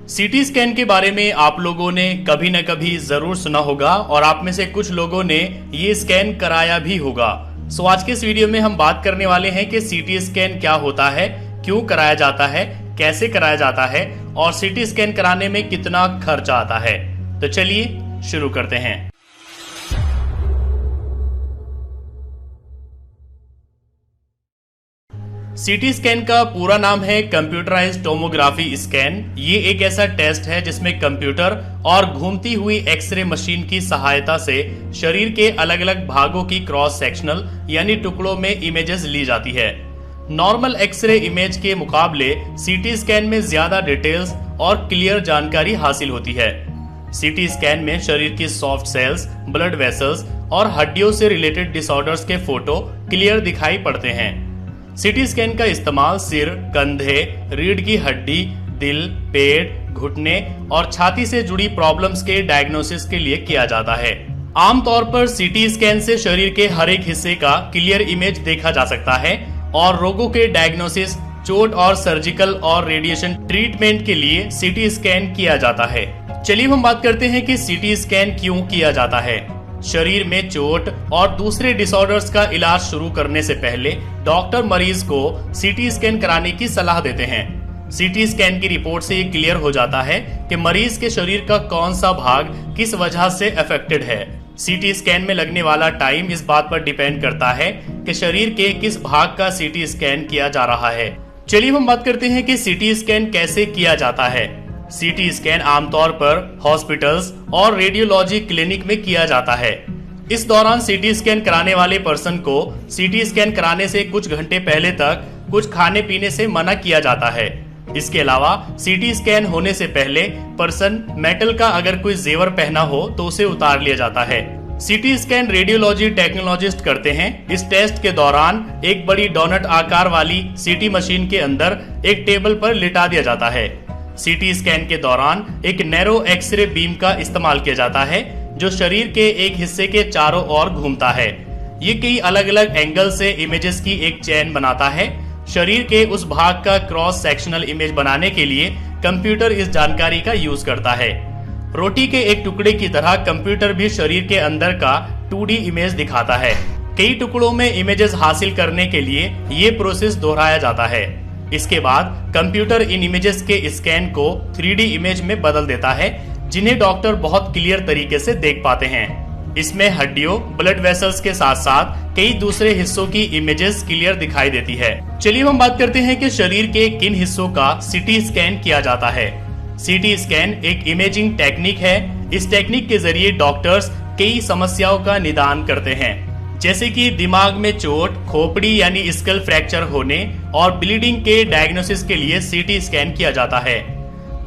CT scan के बारे में आप लोगों ने कभी न कभी जरूर सुना होगा और आप में से कुछ लोगों ने ये स्कैन कराया भी होगा। सो आज के इस वीडियो में हम बात करने वाले हैं कि सीटी स्कैन क्या होता है, क्यों कराया जाता है, कैसे कराया जाता है और सीटी स्कैन कराने में कितना खर्चा आता है। तो चलिए शुरू करते हैं। सीटी स्कैन का पूरा नाम है कंप्यूटराइज्ड टोमोग्राफी स्कैन। ये एक ऐसा टेस्ट है जिसमें कंप्यूटर और घूमती हुई एक्सरे मशीन की सहायता से शरीर के अलग अलग भागों की क्रॉस सेक्शनल यानी टुकड़ों में इमेजेस ली जाती है। नॉर्मल एक्सरे इमेज के मुकाबले सीटी स्कैन में ज्यादा डिटेल्स और क्लियर जानकारी हासिल होती है। सीटी स्कैन में शरीर की सॉफ्ट सेल्स, ब्लड वेसल्स और हड्डियों से रिलेटेड डिसऑर्डर्स के फोटो क्लियर दिखाई पड़ते हैं। सीटी स्कैन का इस्तेमाल सिर, कंधे, रीढ़ की हड्डी, दिल, पेट, घुटने और छाती से जुड़ी प्रॉब्लम्स के डायग्नोसिस के लिए किया जाता है। आमतौर पर सीटी स्कैन से शरीर के हर एक हिस्से का क्लियर इमेज देखा जा सकता है और रोगों के डायग्नोसिस, चोट और सर्जिकल और रेडिएशन ट्रीटमेंट के लिए सीटी स्कैन किया जाता है। चलिए हम बात करते हैं कि सीटी स्कैन क्यों किया जाता है। शरीर में चोट और दूसरे डिसऑर्डर्स का इलाज शुरू करने से पहले डॉक्टर मरीज को सीटी स्कैन कराने की सलाह देते हैं। सीटी स्कैन की रिपोर्ट से ये क्लियर हो जाता है कि मरीज के शरीर का कौन सा भाग किस वजह से अफेक्टेड है। सीटी स्कैन में लगने वाला टाइम इस बात पर डिपेंड करता है कि शरीर के किस भाग का सीटी स्कैन किया जा रहा है। चलिए हम बात करते हैं कि सीटी स्कैन कैसे किया जाता है। सीटी स्कैन आमतौर पर हॉस्पिटल्स और रेडियोलॉजी क्लिनिक में किया जाता है। इस दौरान सीटी स्कैन कराने वाले पर्सन को सीटी स्कैन कराने से कुछ घंटे पहले तक कुछ खाने पीने से मना किया जाता है। इसके अलावा सीटी स्कैन होने से पहले पर्सन मेटल का अगर कोई जेवर पहना हो तो उसे उतार लिया जाता है। सीटी स्कैन रेडियोलॉजी टेक्नोलॉजिस्ट करते हैं। इस टेस्ट के दौरान एक बड़ी डोनट आकार वाली सीटी मशीन के अंदर एक टेबल पर लिटा दिया जाता है। सीटी स्कैन के दौरान एक नैरो एक्सरे बीम का इस्तेमाल किया जाता है जो शरीर के एक हिस्से के चारों ओर घूमता है। ये कई अलग अलग एंगल से इमेजेस की एक चेन बनाता है। शरीर के उस भाग का क्रॉस सेक्शनल इमेज बनाने के लिए कंप्यूटर इस जानकारी का यूज करता है। रोटी के एक टुकड़े की तरह कंप्यूटर भी शरीर के अंदर का 2D इमेज दिखाता है। कई टुकड़ों में इमेजेस हासिल करने के लिए ये प्रोसेस दोहराया जाता है। इसके बाद कंप्यूटर इन इमेजेस के स्कैन को 3D इमेज में बदल देता है जिन्हें डॉक्टर बहुत क्लियर तरीके से देख पाते हैं। इसमें हड्डियों, ब्लड वेसल्स के साथ साथ कई दूसरे हिस्सों की इमेजेस क्लियर दिखाई देती है। चलिए हम बात करते हैं कि शरीर के किन हिस्सों का सीटी स्कैन किया जाता है। सीटी स्कैन एक इमेजिंग टेक्निक है। इस टेक्निक के जरिए डॉक्टर्स कई समस्याओं का निदान करते हैं, जैसे कि दिमाग में चोट, खोपड़ी यानी स्कल फ्रैक्चर होने और ब्लीडिंग के डायग्नोसिस के लिए सीटी स्कैन किया जाता है।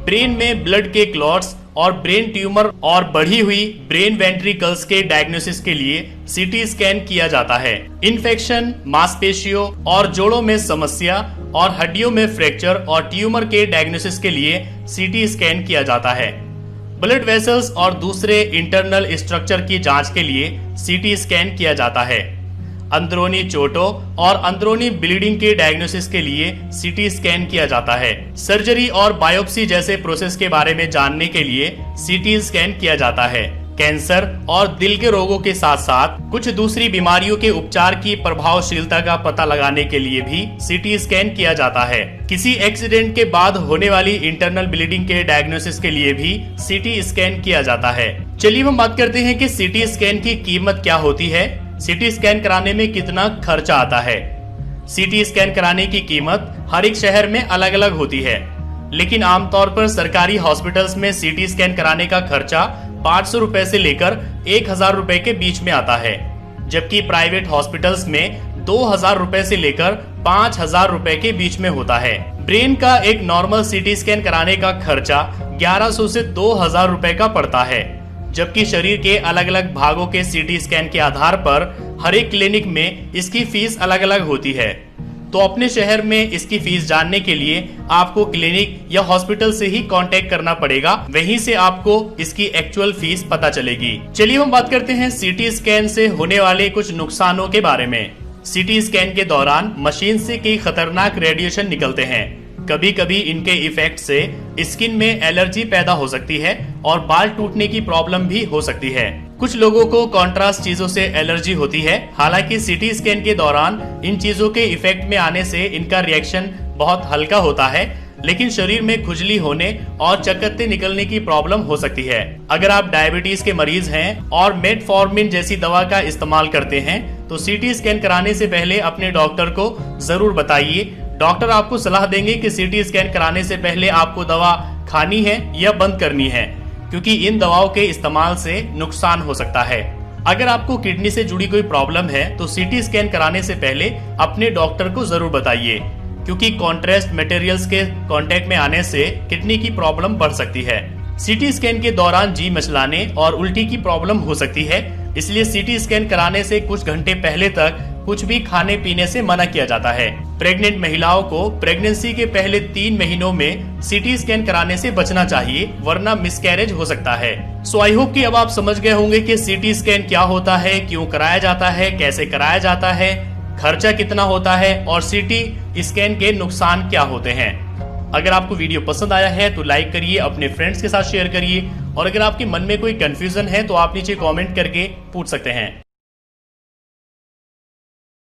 ब्रेन में ब्लड के क्लॉट्स और ब्रेन ट्यूमर और बढ़ी हुई ब्रेन वेंट्रिकल्स के डायग्नोसिस के लिए सीटी स्कैन किया जाता है। इन्फेक्शन, मांसपेशियों और जोड़ों में समस्या और हड्डियों में फ्रैक्चर और ट्यूमर के डायग्नोसिस के लिए सीटी स्कैन किया जाता है। ब्लड वेसल्स और दूसरे इंटरनल स्ट्रक्चर की जांच के लिए सीटी स्कैन किया जाता है। अंदरूनी चोटों और अंदरूनी ब्लीडिंग के डायग्नोसिस के लिए सीटी स्कैन किया जाता है। सर्जरी और बायोप्सी जैसे प्रोसेस के बारे में जानने के लिए सीटी स्कैन किया जाता है। कैंसर और दिल के रोगों के साथ साथ कुछ दूसरी बीमारियों के उपचार की प्रभावशीलता का पता लगाने के लिए भी सीटी स्कैन किया जाता है। किसी एक्सीडेंट के बाद होने वाली इंटरनल ब्लीडिंग के डायग्नोसिस के लिए भी सीटी स्कैन किया जाता है। चलिए हम बात करते हैं कि सीटी स्कैन की कीमत क्या होती है। सीटी स्कैन कराने में कितना खर्चा आता है। सीटी स्कैन कराने की कीमत हर एक शहर में अलग अलग होती है, लेकिन आमतौर पर सरकारी हॉस्पिटल्स में सीटी स्कैन कराने का खर्चा 500 रुपए से लेकर 1000 रुपए के बीच में आता है, जबकि प्राइवेट हॉस्पिटल्स में 2000 रुपए से लेकर 5000 रुपए के बीच में होता है। ब्रेन का एक नॉर्मल सीटी स्कैन कराने का खर्चा 1100 से 2000 रुपए का पड़ता है, जबकि शरीर के अलग अलग भागों के सीटी स्कैन के आधार पर हर एक क्लिनिक में इसकी फीस अलग अलग होती है। तो अपने शहर में इसकी फीस जानने के लिए आपको क्लिनिक या हॉस्पिटल से ही कांटेक्ट करना पड़ेगा, वहीं से आपको इसकी एक्चुअल फीस पता चलेगी। चलिए हम बात करते हैं सीटी स्कैन से होने वाले कुछ नुकसानों के बारे में। सीटी स्कैन के दौरान मशीन से कई खतरनाक रेडिएशन निकलते हैं। कभी कभी इनके इफेक्ट से स्किन में एलर्जी पैदा हो सकती है और बाल टूटने की प्रॉब्लम भी हो सकती है। कुछ लोगों को कॉन्ट्रास्ट चीजों से एलर्जी होती है। हालांकि सीटी स्कैन के दौरान इन चीजों के इफेक्ट में आने से इनका रिएक्शन बहुत हल्का होता है, लेकिन शरीर में खुजली होने और चकत्ते निकलने की प्रॉब्लम हो सकती है। अगर आप डायबिटीज के मरीज हैं और मेटफॉर्मिन जैसी दवा का इस्तेमाल करते हैं तो सीटी स्कैन कराने से पहले अपने डॉक्टर को जरूर बताइए। डॉक्टर आपको सलाह देंगे कि सीटी स्कैन कराने से पहले आपको दवा खानी है या बंद करनी है, क्योंकि इन दवाओं के इस्तेमाल से नुकसान हो सकता है। अगर आपको किडनी से जुड़ी कोई प्रॉब्लम है तो सीटी स्कैन कराने से पहले अपने डॉक्टर को जरूर बताइए, क्योंकि कॉन्ट्रास्ट मटेरियल्स के कांटेक्ट में आने से किडनी की प्रॉब्लम बढ़ सकती है। सीटी स्कैन के दौरान जी मचलाने और उल्टी की प्रॉब्लम हो सकती है, इसलिए सीटी स्कैन कराने से कुछ घंटे पहले तक कुछ भी खाने पीने से मना किया जाता है। प्रेग्नेंट महिलाओं को प्रेगनेंसी के पहले 3 महीनों में सीटी स्कैन कराने से बचना चाहिए, वरना मिसकैरेज हो सकता है। सो आई होप कि अब आप समझ गए होंगे कि सीटी स्कैन क्या होता है, क्यों कराया जाता है, कैसे कराया जाता है, खर्चा कितना होता है और सीटी स्कैन के नुकसान क्या होते हैं। अगर आपको वीडियो पसंद आया है तो लाइक करिए, अपने फ्रेंड्स के साथ शेयर करिए, और अगर आपके मन में कोई कंफ्यूजन है तो आप नीचे कमेंट करके पूछ सकते हैं।